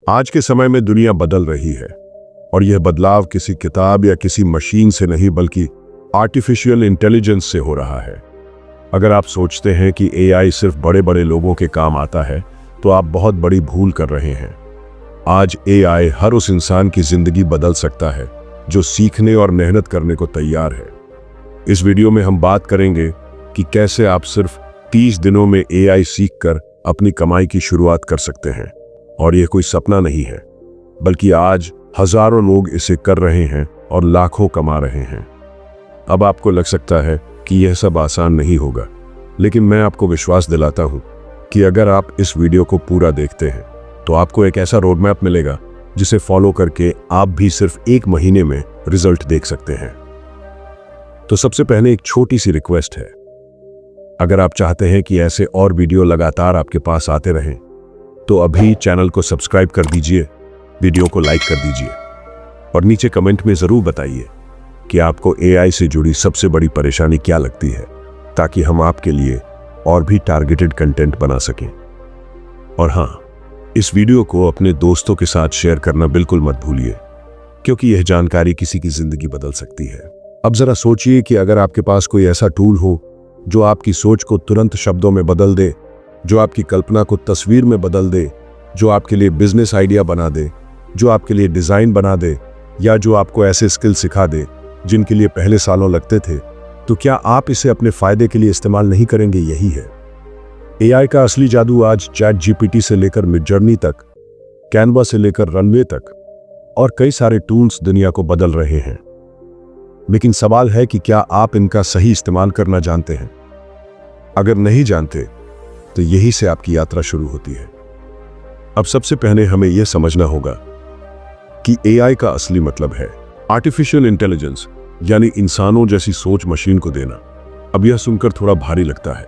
आज के समय में दुनिया बदल रही है और यह बदलाव किसी किताब या किसी मशीन से नहीं बल्कि आर्टिफिशियल इंटेलिजेंस से हो रहा है। अगर आप सोचते हैं कि एआई सिर्फ बड़े बड़े लोगों के काम आता है तो आप बहुत बड़ी भूल कर रहे हैं। आज एआई हर उस इंसान की जिंदगी बदल सकता है जो सीखने और मेहनत करने को तैयार है। इस वीडियो में हम बात करेंगे कि कैसे आप सिर्फ 30 दिनों में एआई सीखकर अपनी कमाई की शुरुआत कर सकते हैं। और यह कोई सपना नहीं है, बल्कि आज हजारों लोग इसे कर रहे हैं और लाखों कमा रहे हैं। अब आपको लग सकता है कि यह सब आसान नहीं होगा, लेकिन मैं आपको विश्वास दिलाता हूं कि अगर आप इस वीडियो को पूरा देखते हैं तो आपको एक ऐसा रोड मैप मिलेगा जिसे फॉलो करके आप भी सिर्फ 1 महीने में रिजल्ट देख सकते हैं। तो सबसे पहले एक छोटी सी रिक्वेस्ट है, अगर आप चाहते हैं कि ऐसे और वीडियो लगातार आपके पास आते रहें तो अभी चैनल को सब्सक्राइब कर दीजिए, वीडियो को लाइक कर दीजिए और नीचे कमेंट में जरूर बताइए कि आपको एआई से जुड़ी सबसे बड़ी परेशानी क्या लगती है, ताकि हम आपके लिए और भी टारगेटेड कंटेंट बना सकें। और हाँ, इस वीडियो को अपने दोस्तों के साथ शेयर करना बिल्कुल मत भूलिए, क्योंकि यह जानकारी किसी की जिंदगी बदल सकती है। अब जरा सोचिए कि अगर आपके पास कोई ऐसा टूल हो जो आपकी सोच को तुरंत शब्दों में बदल दे, जो आपकी कल्पना को तस्वीर में बदल दे, जो आपके लिए बिजनेस आइडिया बना दे, जो आपके लिए डिजाइन बना दे, या जो आपको ऐसे स्किल सिखा दे जिनके लिए पहले सालों लगते थे, तो क्या आप इसे अपने फायदे के लिए इस्तेमाल नहीं करेंगे? यही है एआई का असली जादू। आज चैट जीपीटी से लेकर मिडजर्नी तक, कैनवा से लेकर रनवे तक और कई सारे टूल्स दुनिया को बदल रहे हैं। लेकिन सवाल है कि क्या आप इनका सही इस्तेमाल करना जानते हैं? अगर नहीं जानते तो यही से आपकी यात्रा शुरू होती है। अब सबसे पहले हमें यह समझना होगा कि एआई का असली मतलब है आर्टिफिशियल इंटेलिजेंस, यानी इंसानों जैसी सोच मशीन को देना। अब यह सुनकर थोड़ा भारी लगता है,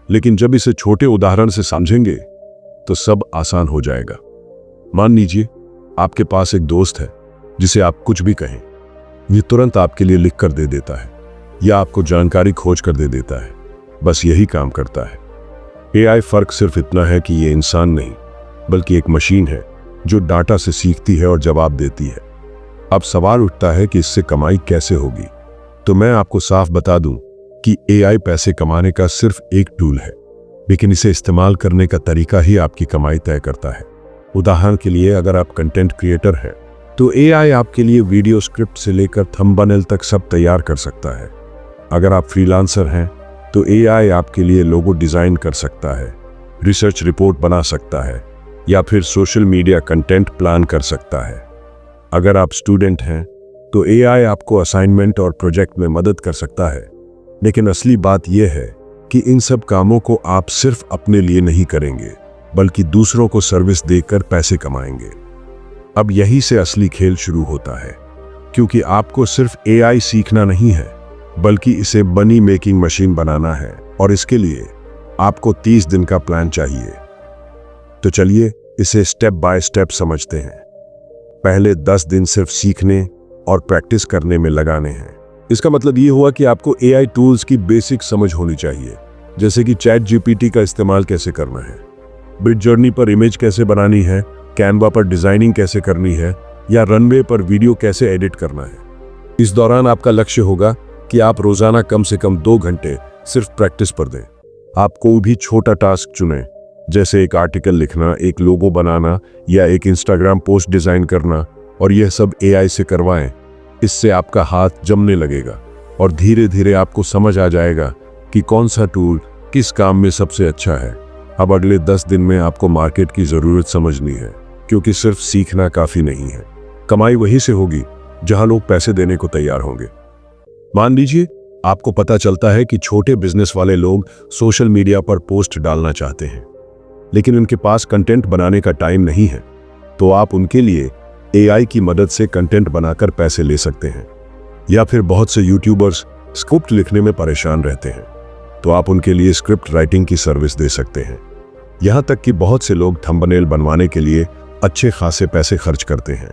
लेकिन जब इसे छोटे उदाहरण से समझेंगे तो सब आसान हो जाएगा। मान लीजिए आपके पास एक दोस्त है जिसे आप कुछ भी कहें, यह तुरंत आपके लिए लिख कर दे देता है या आपको जानकारी खोज कर दे देता है। बस यही काम करता है। एआई फर्क सिर्फ इतना है कि यह इंसान नहीं, बल्कि एक मशीन है जो डाटा से सीखती है और जवाब देती है। अब सवाल उठता है कि इससे कमाई कैसे होगी? तो मैं आपको साफ बता दूं कि एआई पैसे कमाने का सिर्फ एक टूल है, लेकिन इसे इस्तेमाल करने का तरीका ही आपकी कमाई तय करता है। उदाहरण के लिए, अगर आप कंटेंट क्रिएटर हैं तो एआई आपके लिए वीडियो स्क्रिप्ट से लेकर थंबनेल तक सब तैयार कर सकता है। अगर आप फ्रीलांसर हैं तो एआई आपके लिए लोगो डिजाइन कर सकता है, रिसर्च रिपोर्ट बना सकता है या फिर सोशल मीडिया कंटेंट प्लान कर सकता है। अगर आप स्टूडेंट हैं तो एआई आपको असाइनमेंट और प्रोजेक्ट में मदद कर सकता है। लेकिन असली बात यह है कि इन सब कामों को आप सिर्फ अपने लिए नहीं करेंगे, बल्कि दूसरों को सर्विस देकर पैसे कमाएंगे। अब यही से असली खेल शुरू होता है, क्योंकि आपको सिर्फ एआई सीखना नहीं है, बल्कि इसे मनी मेकिंग मशीन बनाना है। और इसके लिए आपको 30 दिन का प्लान चाहिए। तो चलिए इसे स्टेप बाय स्टेप समझते हैं। पहले 10 दिन सिर्फ सीखने और प्रैक्टिस करने में लगाने हैं। इसका मतलब ये हुआ कि आपको एआई टूल्स की बेसिक समझ होनी चाहिए, जैसे कि चैट जीपीटी का इस्तेमाल कैसे करना है, मिडजर्नी पर इमेज कैसे बनानी है, कैनवा पर डिजाइनिंग कैसे करनी है, या रनवे पर वीडियो कैसे एडिट करना है। इस दौरान आपका लक्ष्य होगा कि आप रोजाना कम से कम 2 घंटे सिर्फ प्रैक्टिस पर दें। आप कोई भी छोटा टास्क चुनें, जैसे एक आर्टिकल लिखना, एक लोगो बनाना या एक इंस्टाग्राम पोस्ट डिजाइन करना, और यह सब एआई से करवाएं। इससे आपका हाथ जमने लगेगा और धीरे धीरे आपको समझ आ जाएगा कि कौन सा टूल किस काम में सबसे अच्छा है। अब अगले 10 दिन में आपको मार्केट की जरूरत समझनी है, क्योंकि सिर्फ सीखना काफी नहीं है। कमाई वहीं से होगी जहां लोग पैसे देने को तैयार होंगे। मान लीजिए आपको पता चलता है कि छोटे बिजनेस वाले लोग सोशल मीडिया पर पोस्ट डालना चाहते हैं, लेकिन उनके पास कंटेंट बनाने का टाइम नहीं है। तो आप उनके लिए एआई की मदद से कंटेंट बनाकर पैसे ले सकते हैं। या फिर बहुत से यूट्यूबर्स स्क्रिप्ट लिखने में परेशान रहते हैं, तो आप उनके लिए स्क्रिप्ट राइटिंग की सर्विस दे सकते हैं। यहां तक कि बहुत से लोग थंबनेल बनवाने के लिए अच्छे खासे पैसे खर्च करते हैं,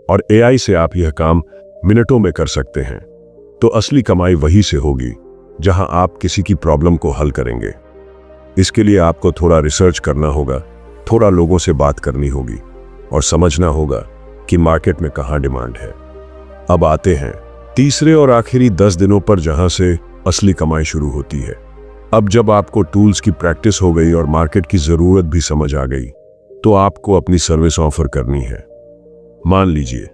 और एआई से आप यह काम मिनटों में कर सकते हैं। तो असली कमाई वहीं से होगी जहां आप किसी की प्रॉब्लम को हल करेंगे। इसके लिए आपको थोड़ा रिसर्च करना होगा, थोड़ा लोगों से बात करनी होगी और समझना होगा कि मार्केट में कहाँ डिमांड है। अब आते हैं तीसरे और आखिरी 10 दिनों पर, जहां से असली कमाई शुरू होती है। अब जब आपको टूल्स की प्रैक्टिस हो गई और मार्केट की जरूरत भी समझ आ गई, तो आपको अपनी सर्विस ऑफर करनी है। मान लीजिए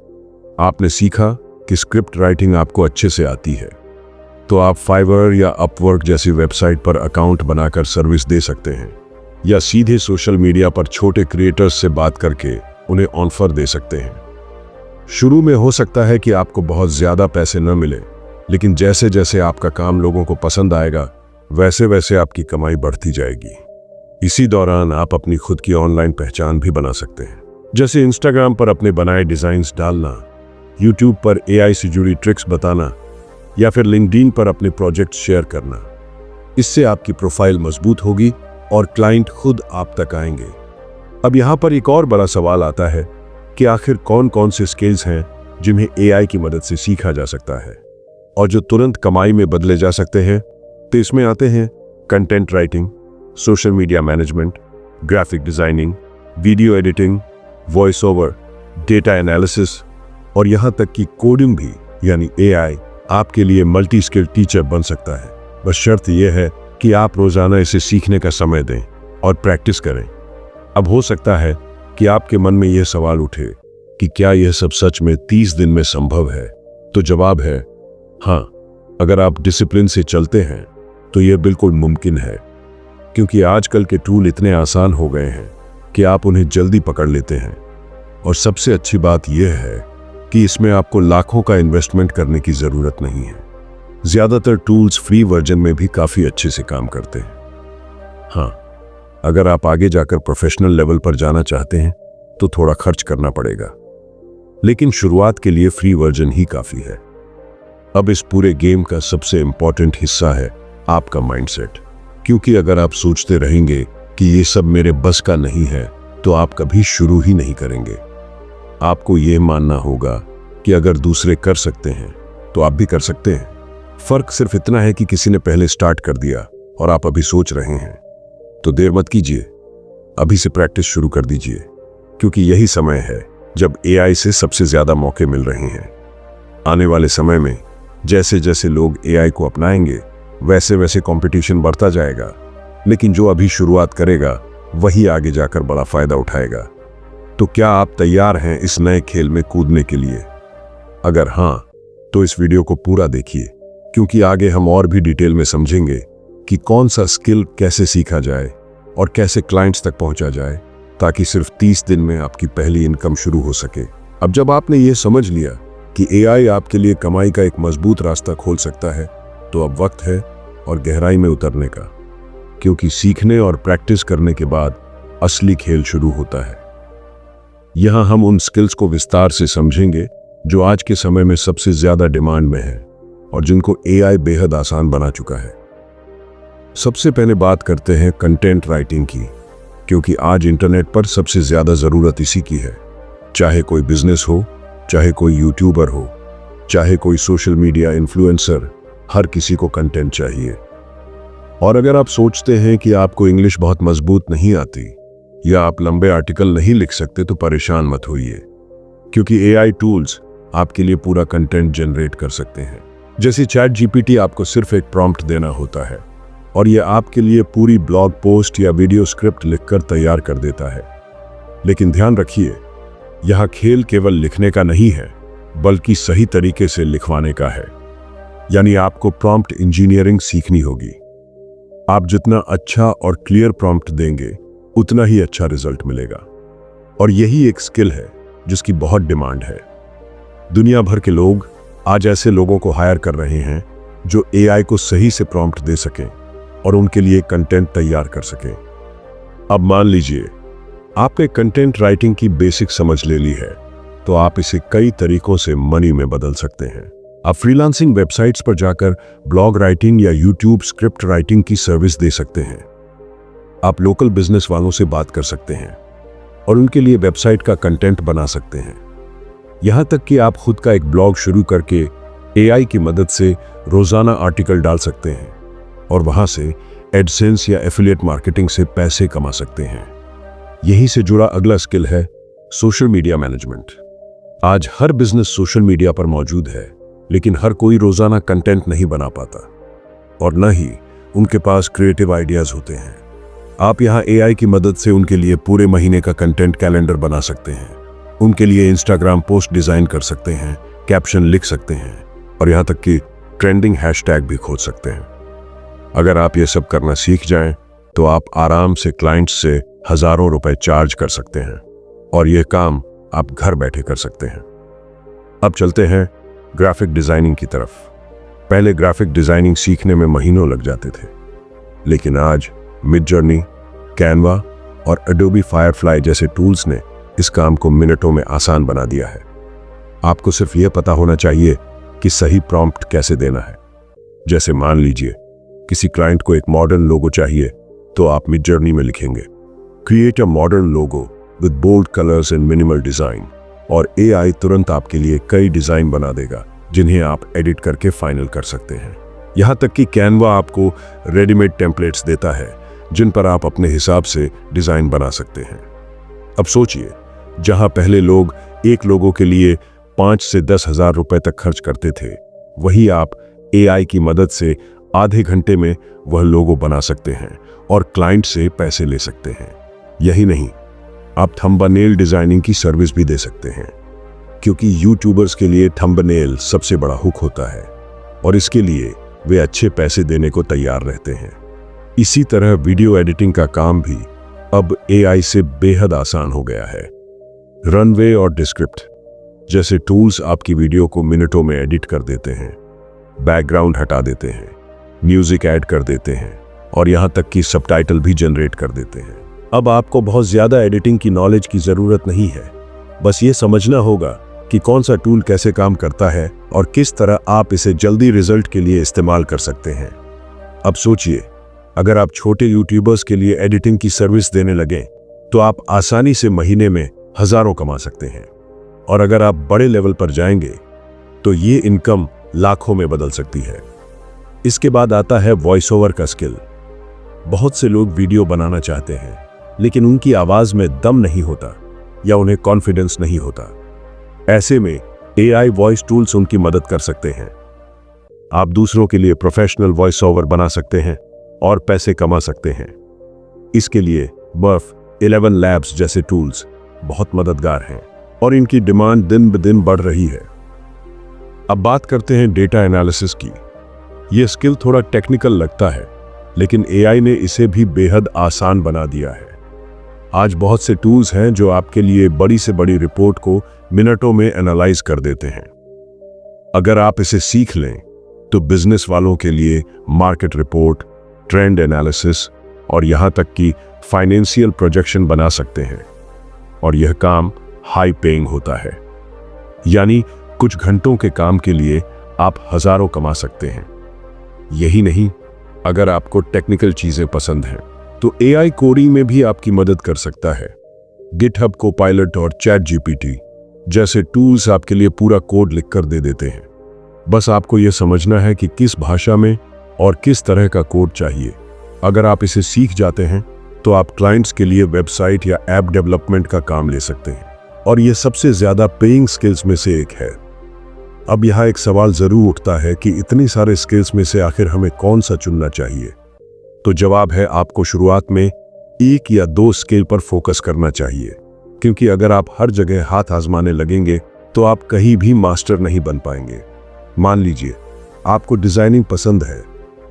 आपने सीखा कि स्क्रिप्ट राइटिंग आपको अच्छे से आती है, तो आप फाइवर या अपवर्क जैसी वेबसाइट पर अकाउंट बनाकर सर्विस दे सकते हैं, या सीधे सोशल मीडिया पर छोटे क्रिएटर्स से बात करके उन्हें ऑफर दे सकते हैं। शुरू में हो सकता है कि आपको बहुत ज्यादा पैसे न मिले, लेकिन जैसे जैसे आपका काम लोगों को पसंद आएगा, वैसे वैसे आपकी कमाई बढ़ती जाएगी। इसी दौरान आप अपनी खुद की ऑनलाइन पहचान भी बना सकते हैं, जैसे इंस्टाग्राम पर अपने बनाए डिजाइन्स डालना, यूट्यूब पर एआई से जुड़ी ट्रिक्स बताना, या फिर लिंक्डइन पर अपने प्रोजेक्ट शेयर करना। इससे आपकी प्रोफाइल मजबूत होगी और क्लाइंट खुद आप तक आएंगे। अब यहाँ पर एक और बड़ा सवाल आता है कि आखिर कौन कौन से स्किल्स हैं जिन्हें एआई की मदद से सीखा जा सकता है और जो तुरंत कमाई में बदले जा सकते हैं। तो इसमें आते हैं content writing, social media management, graphic designing, video editing, voice over, data analysis और यहाँ तक कि कोडिंग भी, यानी एआई आपके लिए मल्टी स्किल टीचर बन सकता है। बस शर्त यह है कि आप रोजाना इसे सीखने का समय दें और प्रैक्टिस करें। अब हो सकता है कि आपके मन में यह सवाल उठे कि क्या यह सब सच में 30 दिन में संभव है? तो जवाब है हाँ। अगर आप डिसिप्लिन से चलते हैं तो यह बिल्कुल मुमकिन है, क्योंकि आजकल के टूल इतने आसान हो गए हैं कि आप उन्हें जल्दी पकड़ लेते हैं। और सबसे अच्छी बात यह है कि इसमें आपको लाखों का इन्वेस्टमेंट करने की जरूरत नहीं है। ज्यादातर टूल्स फ्री वर्जन में भी काफी अच्छे से काम करते हैं। हाँ, अगर आप आगे जाकर प्रोफेशनल लेवल पर जाना चाहते हैं तो थोड़ा खर्च करना पड़ेगा, लेकिन शुरुआत के लिए फ्री वर्जन ही काफी है। अब इस पूरे गेम का सबसे इंपॉर्टेंट हिस्सा है आपका माइंडसेट, क्योंकि अगर आप सोचते रहेंगे कि ये सब मेरे बस का नहीं है, तो आप कभी शुरू ही नहीं करेंगे। आपको यह मानना होगा कि अगर दूसरे कर सकते हैं तो आप भी कर सकते हैं। फर्क सिर्फ इतना है कि किसी ने पहले स्टार्ट कर दिया और आप अभी सोच रहे हैं। तो देर मत कीजिए, अभी से प्रैक्टिस शुरू कर दीजिए, क्योंकि यही समय है जब एआई से सबसे ज्यादा मौके मिल रहे हैं। आने वाले समय में जैसे जैसे लोग एआई को अपनाएंगे, वैसे वैसे कंपटीशन बढ़ता जाएगा, लेकिन जो अभी शुरुआत करेगा वही आगे जाकर बड़ा फायदा उठाएगा। तो क्या आप तैयार हैं इस नए खेल में कूदने के लिए? अगर हाँ, तो इस वीडियो को पूरा देखिए, क्योंकि आगे हम और भी डिटेल में समझेंगे कि कौन सा स्किल कैसे सीखा जाए और कैसे क्लाइंट्स तक पहुंचा जाए, ताकि सिर्फ 30 दिन में आपकी पहली इनकम शुरू हो सके। अब जब आपने ये समझ लिया कि एआई आपके लिए कमाई का एक मजबूत रास्ता खोल सकता है, तो अब वक्त है और गहराई में उतरने का, क्योंकि सीखने और प्रैक्टिस करने के बाद असली खेल शुरू होता है। यहां हम उन स्किल्स को विस्तार से समझेंगे जो आज के समय में सबसे ज्यादा डिमांड में है और जिनको एआई बेहद आसान बना चुका है। सबसे पहले बात करते हैं कंटेंट राइटिंग की, क्योंकि आज इंटरनेट पर सबसे ज्यादा जरूरत इसी की है। चाहे कोई बिजनेस हो, चाहे कोई यूट्यूबर हो, चाहे कोई सोशल मीडिया इन्फ्लुएंसर, हर किसी को कंटेंट चाहिए। और अगर आप सोचते हैं कि आपको इंग्लिश बहुत मजबूत नहीं आती या आप लंबे आर्टिकल नहीं लिख सकते, तो परेशान मत होइए, क्योंकि एआई टूल्स आपके लिए पूरा कंटेंट जनरेट कर सकते हैं। जैसे चैट जीपीटी आपको सिर्फ एक प्रॉम्प्ट देना होता है और यह आपके लिए पूरी ब्लॉग पोस्ट या वीडियो स्क्रिप्ट लिखकर तैयार कर देता है। लेकिन ध्यान रखिए, यह खेल केवल लिखने का नहीं है, बल्कि सही तरीके से लिखवाने का है। यानी आपको प्रॉम्प्ट इंजीनियरिंग सीखनी होगी। आप जितना अच्छा और क्लियर प्रॉम्प्ट देंगे, उतना ही अच्छा रिजल्ट मिलेगा। और यही एक स्किल है जिसकी बहुत डिमांड है। दुनिया भर के लोग आज ऐसे लोगों को हायर कर रहे हैं जो एआई को सही से प्रॉम्प्ट दे सकें और उनके लिए कंटेंट तैयार कर सकें। अब मान लीजिए आपने कंटेंट राइटिंग की बेसिक समझ ले ली है, तो आप इसे कई तरीकों से मनी में बदल सकते हैं। आप फ्रीलांसिंग वेबसाइट्स पर जाकर ब्लॉग राइटिंग या यूट्यूब स्क्रिप्ट राइटिंग की सर्विस दे सकते हैं। आप लोकल बिजनेस वालों से बात कर सकते हैं और उनके लिए वेबसाइट का कंटेंट बना सकते हैं। यहां तक कि आप खुद का एक ब्लॉग शुरू करके एआई की मदद से रोजाना आर्टिकल डाल सकते हैं और वहां से एडसेंस या एफिलिएट मार्केटिंग से पैसे कमा सकते हैं। यहीं से जुड़ा अगला स्किल है सोशल मीडिया मैनेजमेंट। आज हर बिजनेस सोशल मीडिया पर मौजूद है, लेकिन हर कोई रोजाना कंटेंट नहीं बना पाता और न ही उनके पास क्रिएटिव आइडियाज होते हैं। आप यहाँ एआई की मदद से उनके लिए पूरे महीने का कंटेंट कैलेंडर बना सकते हैं, उनके लिए इंस्टाग्राम पोस्ट डिजाइन कर सकते हैं, कैप्शन लिख सकते हैं और यहाँ तक कि ट्रेंडिंग हैशटैग भी खोज सकते हैं। अगर आप ये सब करना सीख जाएं, तो आप आराम से क्लाइंट्स से हजारों रुपए चार्ज कर सकते हैं और ये काम आप घर बैठे कर सकते हैं। अब चलते हैं ग्राफिक डिजाइनिंग की तरफ। पहले ग्राफिक डिजाइनिंग सीखने में महीनों लग जाते थे, लेकिन आज मिडजर्नी, कैनवा और एडोबी फायरफ्लाई जैसे टूल्स ने इस काम को मिनटों में आसान बना दिया है। आपको सिर्फ यह पता होना चाहिए कि सही प्रॉम्प्ट कैसे देना है। जैसे मान लीजिए किसी क्लाइंट को एक मॉडर्न लोगो चाहिए, तो आप मिडजर्नी में लिखेंगे create a modern logo with bold colours and minimal design, और एआई तुरंत आपके लिए कई डिजाइन बना देगा जिन्हें आप एडिट करके फाइनल कर सकते हैं। यहां तक कि कैनवा आपको रेडीमेड टेम्पलेट्स देता है जिन पर आप अपने हिसाब से डिजाइन बना सकते हैं। अब सोचिए, जहां पहले लोग एक लोगो के लिए 5 से 10 हजार रुपए तक खर्च करते थे, वही आप एआई की मदद से आधे घंटे में वह लोगो बना सकते हैं और क्लाइंट से पैसे ले सकते हैं। यही नहीं, आप थंबनेल डिजाइनिंग की सर्विस भी दे सकते हैं, क्योंकि यूट्यूबर्स के लिए थंबनेल सबसे बड़ा हुक होता है और इसके लिए वे अच्छे पैसे देने को तैयार रहते हैं। इसी तरह वीडियो एडिटिंग का काम भी अब एआई से बेहद आसान हो गया है। रनवे और डिस्क्रिप्ट जैसे टूल्स आपकी वीडियो को मिनटों में एडिट कर देते हैं, बैकग्राउंड हटा देते हैं, म्यूजिक ऐड कर देते हैं और यहां तक कि सबटाइटल भी जनरेट कर देते हैं। अब आपको बहुत ज्यादा एडिटिंग की नॉलेज की जरूरत नहीं है, बस ये समझना होगा कि कौन सा टूल कैसे काम करता है और किस तरह आप इसे जल्दी रिजल्ट के लिए इस्तेमाल कर सकते हैं। अब सोचिए, अगर आप छोटे यूट्यूबर्स के लिए एडिटिंग की सर्विस देने लगे, तो आप आसानी से महीने में हजारों कमा सकते हैं, और अगर आप बड़े लेवल पर जाएंगे तो ये इनकम लाखों में बदल सकती है। इसके बाद आता है वॉइस ओवर का स्किल। बहुत से लोग वीडियो बनाना चाहते हैं, लेकिन उनकी आवाज में दम नहीं होता या उन्हें कॉन्फिडेंस नहीं होता। ऐसे में एआई वॉइस टूल्स उनकी मदद कर सकते हैं। आप दूसरों के लिए प्रोफेशनल वॉइस ओवर बना सकते हैं और पैसे कमा सकते हैं। इसके लिए बर्फ 11 लैब्स जैसे टूल्स बहुत मददगार हैं और इनकी डिमांड दिन ब दिन बढ़ रही है। अब बात करते हैं डेटा एनालिसिस की। यह स्किल थोड़ा टेक्निकल लगता है, लेकिन एआई ने इसे भी बेहद आसान बना दिया है। आज बहुत से टूल्स हैं जो आपके लिए बड़ी से बड़ी रिपोर्ट को मिनटों में एनालाइज कर देते हैं। अगर आप इसे सीख लें, तो बिजनेस वालों के लिए मार्केट रिपोर्ट, ट्रेंड एनालिसिस और यहां तक कि फाइनेंशियल प्रोजेक्शन बना सकते हैं, और यह काम हाई पेइंग होता है। यानी कुछ घंटों के काम के लिए आप हजारों कमा सकते हैं। यही नहीं, अगर आपको टेक्निकल चीजें पसंद हैं, तो एआई कोडिंग में भी आपकी मदद कर सकता है। गिटहब कोपायलट और चैट जीपीटी जैसे टूल्स आपके लिए पूरा कोड लिखकर दे देते हैं। बस आपको यह समझना है कि किस भाषा में और किस तरह का कोड चाहिए। अगर आप इसे सीख जाते हैं, तो आप क्लाइंट्स के लिए वेबसाइट या ऐप डेवलपमेंट का काम ले सकते हैं, और यह सबसे ज्यादा पेइंग स्किल्स में से एक है। अब यहाँ एक सवाल जरूर उठता है कि इतनी सारे स्किल्स में से आखिर हमें कौन सा चुनना चाहिए। तो जवाब है, आपको शुरुआत में 1 या 2 स्किल पर फोकस करना चाहिए, क्योंकि अगर आप हर जगह हाथ आजमाने लगेंगे तो आप कहीं भी मास्टर नहीं बन पाएंगे। मान लीजिए आपको डिजाइनिंग पसंद है,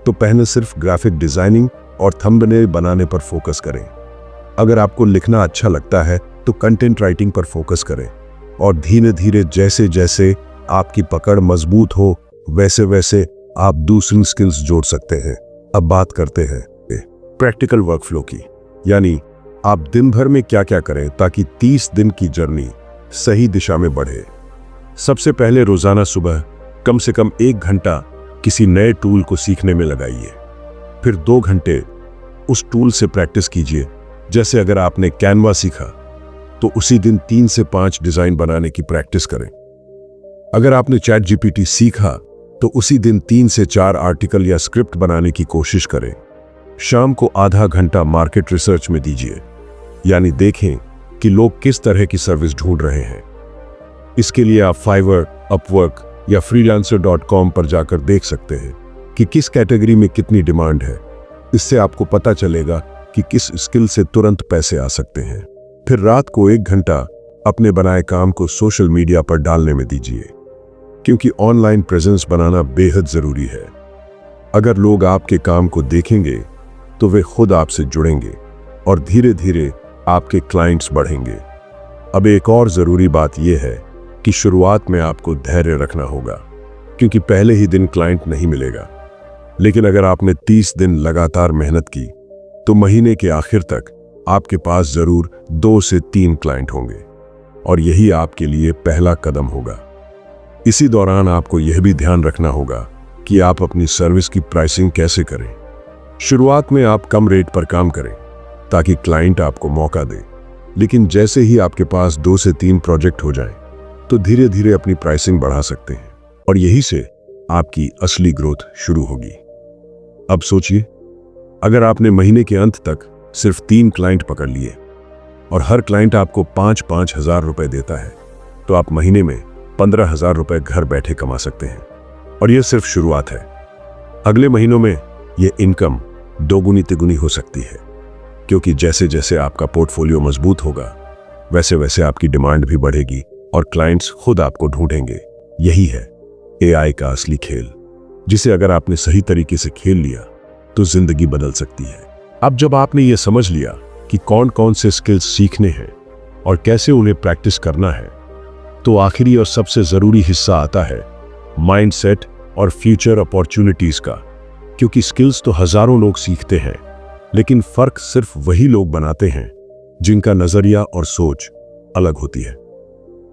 तो पहले सिर्फ ग्राफिक डिजाइनिंग और थंबनेल बनाने पर फोकस करें। अगर आपको लिखना अच्छा लगता है, तो कंटेंट राइटिंग पर फोकस करें, और धीरे धीरे जैसे जैसे आपकी पकड़ मजबूत हो, वैसे वैसे आप दूसरी स्किल्स जोड़ सकते हैं। अब बात करते हैं प्रैक्टिकल वर्कफ्लो की, यानी आप दिन भर में क्या क्या करें ताकि 30 दिन की जर्नी सही दिशा में बढ़े। सबसे पहले रोजाना सुबह कम से कम 1 घंटा किसी नए टूल को सीखने में लगाइए। फिर 2 घंटे उस टूल से प्रैक्टिस कीजिए। जैसे अगर आपने कैनवा सीखा, तो उसी दिन 3 से 5 डिजाइन बनाने की प्रैक्टिस करें। अगर आपने चैट जीपीटी सीखा, तो उसी दिन 3 से 4 आर्टिकल या स्क्रिप्ट बनाने की कोशिश करें। शाम को आधा घंटा मार्केट रिसर्च में दीजिए, यानी देखें कि लोग किस तरह की सर्विस ढूंढ रहे हैं। इसके लिए आप फाइवर, अपवर्क या freelancer.com पर जाकर देख सकते हैं कि किस कैटेगरी में कितनी डिमांड है। इससे आपको पता चलेगा कि किस स्किल से तुरंत पैसे आ सकते हैं। फिर रात को 1 घंटा अपने बनाए काम को सोशल मीडिया पर डालने में दीजिए, क्योंकि ऑनलाइन प्रेजेंस बनाना बेहद जरूरी है। अगर लोग आपके काम को देखेंगे तो वे खुद आपसे जुड़ेंगे और धीरे धीरे आपके क्लाइंट्स बढ़ेंगे। अब एक और जरूरी बात यह है कि शुरुआत में आपको धैर्य रखना होगा, क्योंकि पहले ही दिन क्लाइंट नहीं मिलेगा। लेकिन अगर आपने 30 दिन लगातार मेहनत की तो महीने के आखिर तक आपके पास जरूर 2 से 3 क्लाइंट होंगे, और यही आपके लिए पहला कदम होगा। इसी दौरान आपको यह भी ध्यान रखना होगा कि आप अपनी सर्विस की प्राइसिंग कैसे करें। शुरुआत में आप कम रेट पर काम करें ताकि क्लाइंट आपको मौका दे, लेकिन जैसे ही आपके पास 2 से 3 प्रोजेक्ट हो जाएं, तो धीरे धीरे अपनी प्राइसिंग बढ़ा सकते हैं, और यही से आपकी असली ग्रोथ शुरू होगी। अब सोचिए, अगर आपने महीने के अंत तक सिर्फ 3 क्लाइंट पकड़ लिए और हर क्लाइंट आपको 5-5 हजार रुपए देता है, तो आप महीने में 15,000 रुपए घर बैठे कमा सकते हैं। और यह सिर्फ शुरुआत है। अगले महीनों में यह इनकम दोगुनी तिगुनी हो सकती है, क्योंकि जैसे जैसे आपका पोर्टफोलियो मजबूत होगा, वैसे वैसे आपकी डिमांड भी बढ़ेगी और क्लाइंट्स खुद आपको ढूंढेंगे। यही है एआई का असली खेल, जिसे अगर आपने सही तरीके से खेल लिया तो जिंदगी बदल सकती है। अब जब आपने ये समझ लिया कि कौन कौन से स्किल्स सीखने हैं और कैसे उन्हें प्रैक्टिस करना है, तो आखिरी और सबसे जरूरी हिस्सा आता है माइंडसेट और फ्यूचर अपॉर्चुनिटीज का। क्योंकि स्किल्स तो हजारों लोग सीखते हैं, लेकिन फर्क सिर्फ वही लोग बनाते हैं जिनका नजरिया और सोच अलग होती है।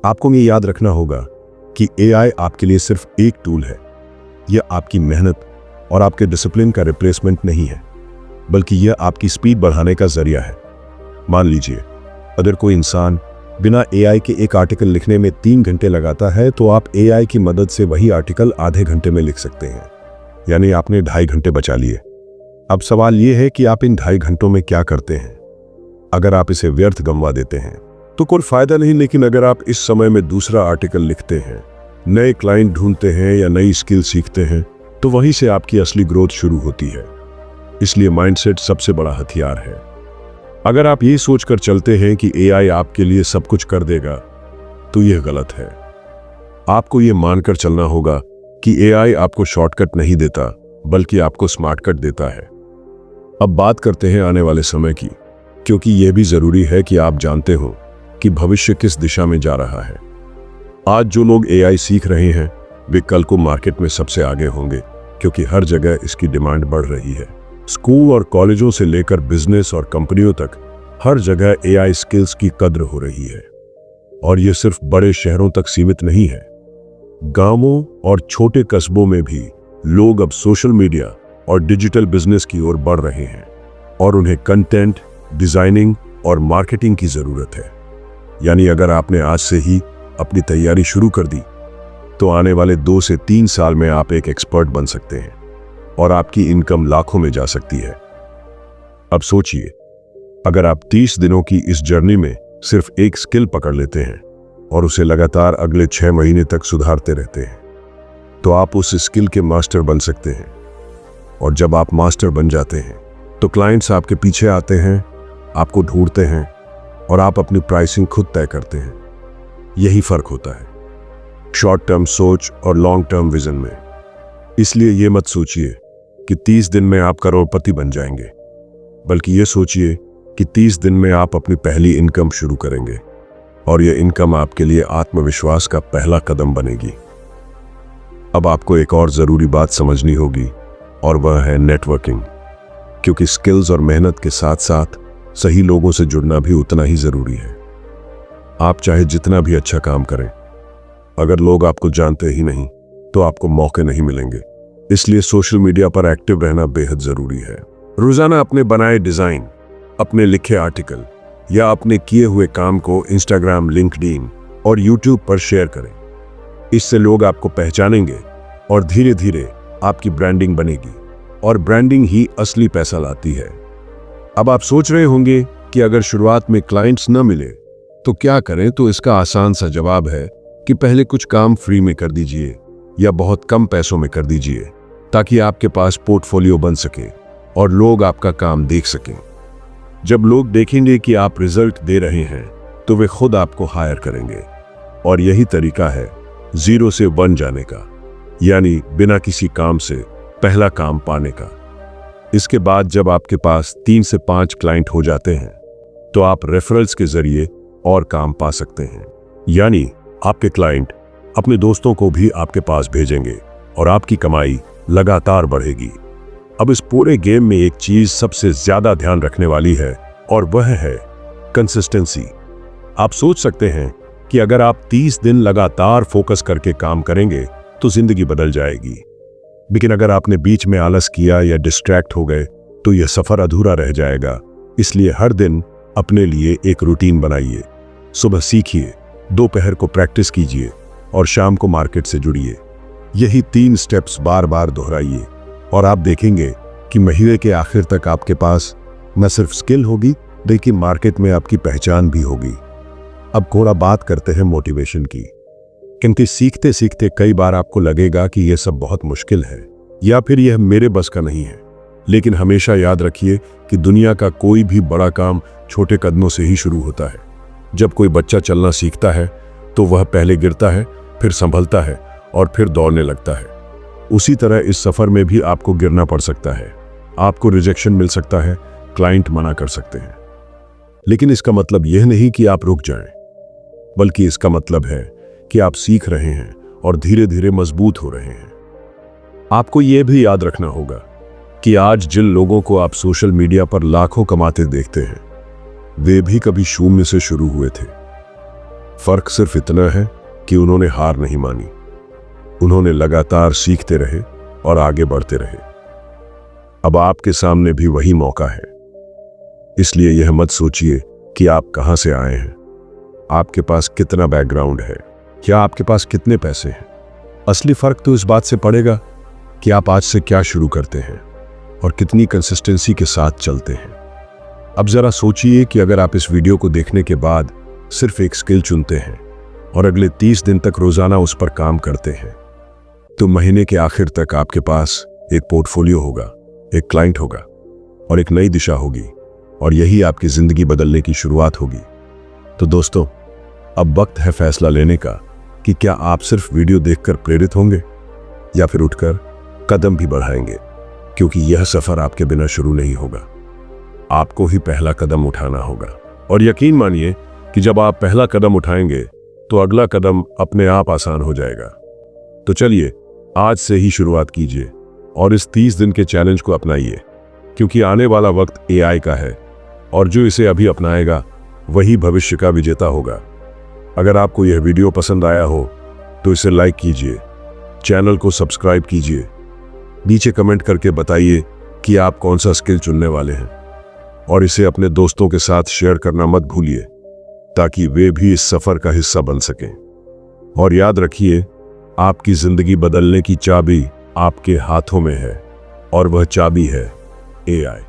आपको ये याद रखना होगा कि एआई आपके लिए सिर्फ एक टूल है। यह आपकी मेहनत और आपके डिसिप्लिन का रिप्लेसमेंट नहीं है, बल्कि यह आपकी स्पीड बढ़ाने का जरिया है। मान लीजिए, अगर कोई इंसान बिना एआई के एक आर्टिकल लिखने में 3 घंटे लगाता है, तो आप एआई की मदद से वही आर्टिकल आधे घंटे में लिख सकते हैं। यानी आपने 2.5 घंटे बचा लिए। अब सवाल यह है कि आप इन 2.5 घंटों में क्या करते हैं। अगर आप इसे व्यर्थ गंवा देते हैं तो कोई फायदा नहीं, लेकिन अगर आप इस समय में दूसरा आर्टिकल लिखते हैं, नए क्लाइंट ढूंढते हैं या नई स्किल सीखते हैं, तो वहीं से आपकी असली ग्रोथ शुरू होती है। इसलिए माइंडसेट सबसे बड़ा हथियार है। अगर आप ये सोचकर चलते हैं कि एआई आपके लिए सब कुछ कर देगा, तो यह गलत है। आपको यह मानकर चलना होगा कि एआई आपको शॉर्टकट नहीं देता, बल्कि आपको स्मार्टकट देता है। अब बात करते हैं आने वाले समय की, क्योंकि यह भी जरूरी है कि आप जानते हो कि भविष्य किस दिशा में जा रहा है। आज जो लोग एआई सीख रहे हैं, वे कल को मार्केट में सबसे आगे होंगे, क्योंकि हर जगह इसकी डिमांड बढ़ रही है। स्कूल और कॉलेजों से लेकर बिजनेस और कंपनियों तक हर जगह एआई स्किल्स की कद्र हो रही है। और यह सिर्फ बड़े शहरों तक सीमित नहीं है। गांवों और छोटे कस्बों में भी लोग अब सोशल मीडिया और डिजिटल बिजनेस की ओर बढ़ रहे हैं, और उन्हें कंटेंट, डिजाइनिंग और मार्केटिंग की जरूरत है। यानी अगर आपने आज से ही अपनी तैयारी शुरू कर दी, तो आने वाले 2 से 3 साल में आप एक एक्सपर्ट बन सकते हैं और आपकी इनकम लाखों में जा सकती है। अब सोचिए, अगर आप 30 दिनों की इस जर्नी में सिर्फ एक स्किल पकड़ लेते हैं और उसे लगातार अगले 6 महीने तक सुधारते रहते हैं, तो आप उस स्किल के मास्टर बन सकते हैं। और जब आप मास्टर बन जाते हैं, तो क्लाइंट्स आपके पीछे आते हैं, आपको ढूंढते हैं, और आप अपनी प्राइसिंग खुद तय करते हैं। यही फर्क होता है शॉर्ट टर्म सोच और लॉन्ग टर्म विजन में। इसलिए यह मत सोचिए कि 30 दिन में आप करोड़पति बन जाएंगे, बल्कि यह सोचिए कि 30 दिन में आप अपनी पहली इनकम शुरू करेंगे, और यह इनकम आपके लिए आत्मविश्वास का पहला कदम बनेगी। अब आपको एक और जरूरी बात समझनी होगी, और वह है नेटवर्किंग। क्योंकि स्किल्स और मेहनत के साथ साथ सही लोगों से जुड़ना भी उतना ही जरूरी है। आप चाहे जितना भी अच्छा काम करें, अगर लोग आपको जानते ही नहीं, तो आपको मौके नहीं मिलेंगे। इसलिए सोशल मीडिया पर एक्टिव रहना बेहद जरूरी है। रोजाना अपने बनाए डिजाइन, अपने लिखे आर्टिकल या अपने किए हुए काम को इंस्टाग्राम, लिंक्डइन और यूट्यूब पर शेयर करें। इससे लोग आपको पहचानेंगे और धीरे धीरे आपकी ब्रांडिंग बनेगी, और ब्रांडिंग ही असली पैसा लाती है। अब आप सोच रहे होंगे कि अगर शुरुआत में क्लाइंट्स न मिले तो क्या करें? तो इसका आसान सा जवाब है कि पहले कुछ काम फ्री में कर दीजिए या बहुत कम पैसों में कर दीजिए, ताकि आपके पास पोर्टफोलियो बन सके और लोग आपका काम देख सकें। जब लोग देखेंगे कि आप रिजल्ट दे रहे हैं तो वे खुद आपको हायर करेंगे। और यही तरीका है 0 से 1 जाने का, यानी बिना किसी काम से पहला काम पाने का। इसके बाद जब आपके पास 3 से 5 क्लाइंट हो जाते हैं तो आप रेफरल्स के जरिए और काम पा सकते हैं, यानी आपके क्लाइंट अपने दोस्तों को भी आपके पास भेजेंगे और आपकी कमाई लगातार बढ़ेगी। अब इस पूरे गेम में एक चीज सबसे ज्यादा ध्यान रखने वाली है और वह है कंसिस्टेंसी। आप सोच सकते हैं कि अगर आप 30 दिन लगातार फोकस करके काम करेंगे तो जिंदगी बदल जाएगी, लेकिन अगर आपने बीच में आलस किया या डिस्ट्रैक्ट हो गए तो यह सफर अधूरा रह जाएगा। इसलिए हर दिन अपने लिए एक रूटीन बनाइए। सुबह सीखिए, दोपहर को प्रैक्टिस कीजिए और शाम को मार्केट से जुड़िए। यही 3 स्टेप्स बार बार दोहराइए और आप देखेंगे कि महीने के आखिर तक आपके पास न सिर्फ स्किल होगी बल्कि मार्केट में आपकी पहचान भी होगी। अब थोड़ा बात करते हैं मोटिवेशन की, क्योंकि सीखते सीखते कई बार आपको लगेगा कि यह सब बहुत मुश्किल है या फिर यह मेरे बस का नहीं है। लेकिन हमेशा याद रखिए कि दुनिया का कोई भी बड़ा काम छोटे कदमों से ही शुरू होता है। जब कोई बच्चा चलना सीखता है तो वह पहले गिरता है, फिर संभलता है और फिर दौड़ने लगता है। उसी तरह इस सफर में भी आपको गिरना पड़ सकता है, आपको रिजेक्शन मिल सकता है, क्लाइंट मना कर सकते हैं। लेकिन इसका मतलब यह नहीं कि आप रुक जाएं, बल्कि इसका मतलब है कि आप सीख रहे हैं और धीरे धीरे मजबूत हो रहे हैं। आपको यह भी याद रखना होगा कि आज जिन लोगों को आप सोशल मीडिया पर लाखों कमाते देखते हैं, वे भी कभी शून्य से शुरू हुए थे। फर्क सिर्फ इतना है कि उन्होंने हार नहीं मानी, उन्होंने लगातार सीखते रहे और आगे बढ़ते रहे। अब आपके सामने भी वही मौका है। इसलिए यह मत सोचिए कि आप कहां से आए हैं, आपके पास कितना बैकग्राउंड है, क्या आपके पास कितने पैसे हैं। असली फर्क तो इस बात से पड़ेगा कि आप आज से क्या शुरू करते हैं और कितनी कंसिस्टेंसी के साथ चलते हैं। अब जरा सोचिए कि अगर आप इस वीडियो को देखने के बाद सिर्फ एक स्किल चुनते हैं और अगले 30 दिन तक रोजाना उस पर काम करते हैं, तो महीने के आखिर तक आपके पास एक पोर्टफोलियो होगा, एक क्लाइंट होगा और एक नई दिशा होगी, और यही आपकी जिंदगी बदलने की शुरुआत होगी। तो दोस्तों, अब वक्त है फैसला लेने का कि क्या आप सिर्फ वीडियो देखकर प्रेरित होंगे या फिर उठकर कदम भी बढ़ाएंगे, क्योंकि यह सफर आपके बिना शुरू नहीं होगा। आपको ही पहला कदम उठाना होगा। और यकीन मानिए कि जब आप पहला कदम उठाएंगे तो अगला कदम अपने आप आसान हो जाएगा। तो चलिए आज से ही शुरुआत कीजिए और इस 30 दिन के चैलेंज को अपनाइए, क्योंकि आने वाला वक्त AI का है और जो इसे अभी अपनाएगा वही भविष्य का विजेता होगा। अगर आपको यह वीडियो पसंद आया हो तो इसे लाइक कीजिए, चैनल को सब्सक्राइब कीजिए, नीचे कमेंट करके बताइए कि आप कौन सा स्किल चुनने वाले हैं, और इसे अपने दोस्तों के साथ शेयर करना मत भूलिए ताकि वे भी इस सफर का हिस्सा बन सकें। और याद रखिए, आपकी जिंदगी बदलने की चाबी आपके हाथों में है और वह चाबी है AI।